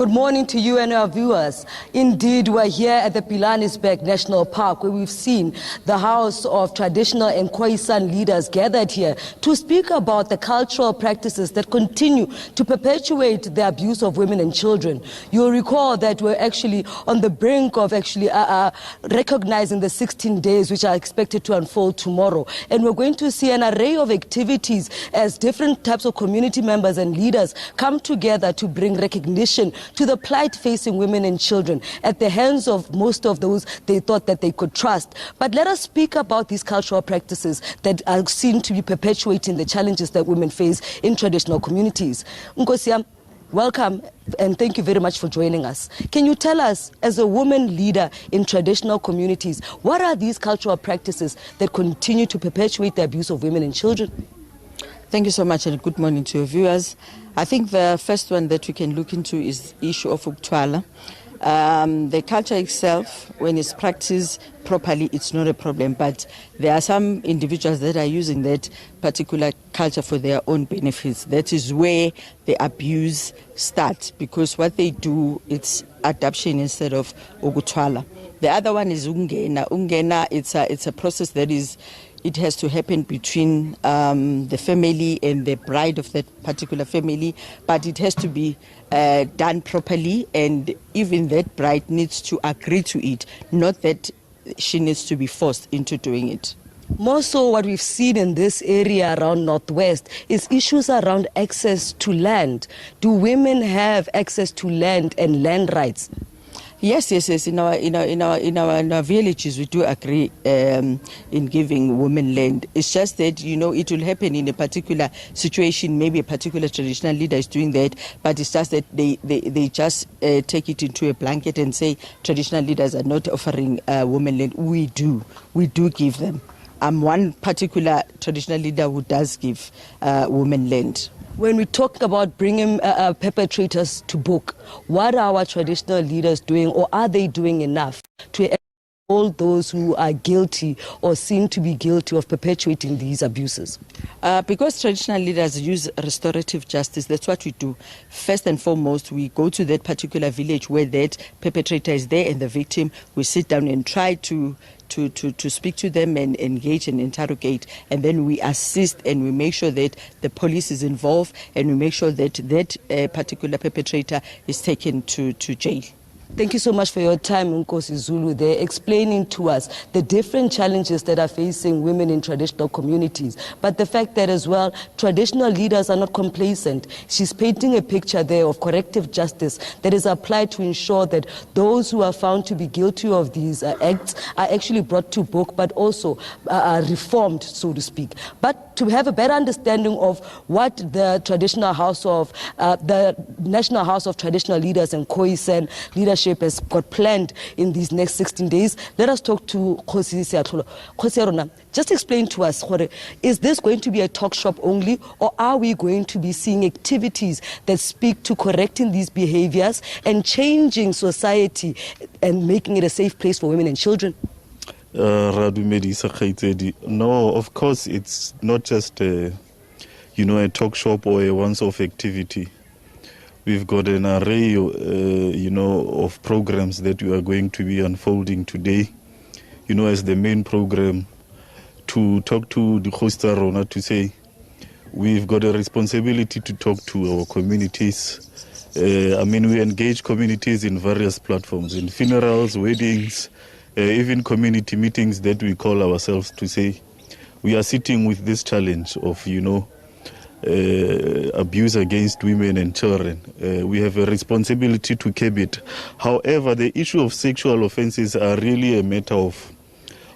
Good morning to you and our viewers. Indeed, we're here at the Pilanesberg National Park, where we've seen the House of Traditional and Khoi-San leaders gathered here to speak about the cultural practices that continue to perpetuate the abuse of women and children. You'll recall that we're actually on the brink of recognizing the 16 days which are expected to unfold tomorrow. And we're going to see an array of activities as different types of community members and leaders come together to bring recognition to the plight facing women and children at the hands of most of those they thought that they could trust. But let us speak about these cultural practices that are seen to be perpetuating the challenges that women face in traditional communities. Kgosi, welcome and thank you very much for joining us. Can you tell us, as a woman leader in traditional communities, what are these cultural practices that continue to perpetuate the abuse of women and children? Thank you so much and good morning to your viewers. I think the first one that we can look into is the issue of ukuthwala. The culture itself, when it's practiced properly, it's not a problem, but there are some individuals that are using that particular culture for their own benefits. That is where the abuse starts, because what they do, it's adoption instead of ukuthwala. The other one is ungena. Ungena, it's a process that is, it has to happen between the family and the bride of that particular family, but it has to be done properly, and even that bride needs to agree to it, not that she needs to be forced into doing it. More so, what we've seen in this area around Northwest is issues around access to land. Do women have access to land and land rights? Yes. In our villages, we do agree in giving women land. It's just that, it will happen in a particular situation. Maybe a particular traditional leader is doing that, but it's just that they just take it into a blanket and say traditional leaders are not offering women land. We do give them. I'm one particular traditional leader who does give women land. When we talk about bringing perpetrators to book, what are our traditional leaders doing, or are they doing enough to hold those who are guilty or seem to be guilty of perpetuating these abuses? Because traditional leaders use restorative justice, that's what we do. First and foremost, we go to that particular village where that perpetrator is there and the victim. We sit down and try to speak to them and engage and interrogate, and then we assist and we make sure that the police is involved, and we make sure that that particular perpetrator is taken to jail. Thank you so much for your time, Kgosi Zulu, there, explaining to us the different challenges that are facing women in traditional communities. But the fact that as well, traditional leaders are not complacent. She's painting a picture there of corrective justice that is applied to ensure that those who are found to be guilty of these acts are actually brought to book, but also reformed, so to speak. But to have a better understanding of what the traditional house of, the National House of Traditional Leaders and Khoi-San leadership has got planned in these next 16 days, let us talk to Kgosi Seatlholo. Kgosi, just explain to us, is this going to be a talk shop only, or are we going to be seeing activities that speak to correcting these behaviors and changing society and making it a safe place for women and children? No, of course, it's not just a talk shop or a once-off activity. We've got an array, of programs that we are going to be unfolding today, as the main program, to talk to the Kgosi to say we've got a responsibility to talk to our communities. We engage communities in various platforms, in funerals, weddings, even community meetings that we call ourselves, to say we are sitting with this challenge of, abuse against women and children. We have a responsibility to curb it. However, the issue of sexual offences are really a matter of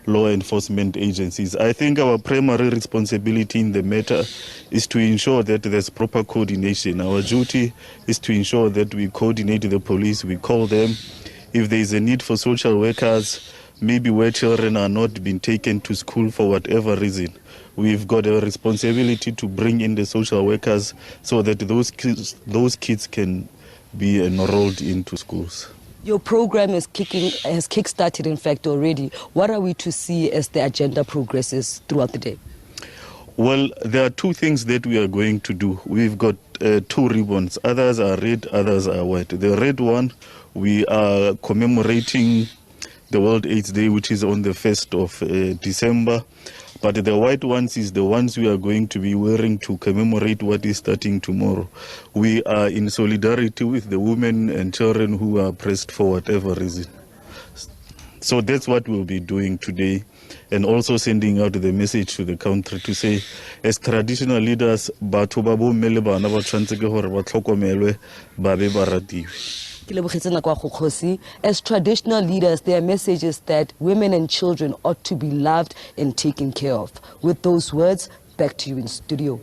law enforcement agencies. I think our primary responsibility in the matter is to ensure that there's proper coordination. Our duty is to ensure that we coordinate the police, we call them. If there is a need for social workers, maybe where children are not being taken to school for whatever reason, we've got a responsibility to bring in the social workers so that those kids can be enrolled into schools. Your program has kick-started, in fact, already. What are we to see as the agenda progresses throughout the day? Well, there are two things that we are going to do. We've got two ribbons. Others are red, others are white. The red one, we are commemorating the World AIDS Day, which is on the 1st of December. But the white ones is the ones we are going to be wearing to commemorate what is starting tomorrow. We are in solidarity with the women and children who are pressed for whatever reason. So that's what we'll be doing today, and also sending out the message to the country to say, as traditional leaders, batho ba bo mme le bana ba tshwanetse ke gore ba tlhokomelwe ba be ba ratiwe. As traditional leaders, their message is that women and children ought to be loved and taken care of. With those words, back to you in studio.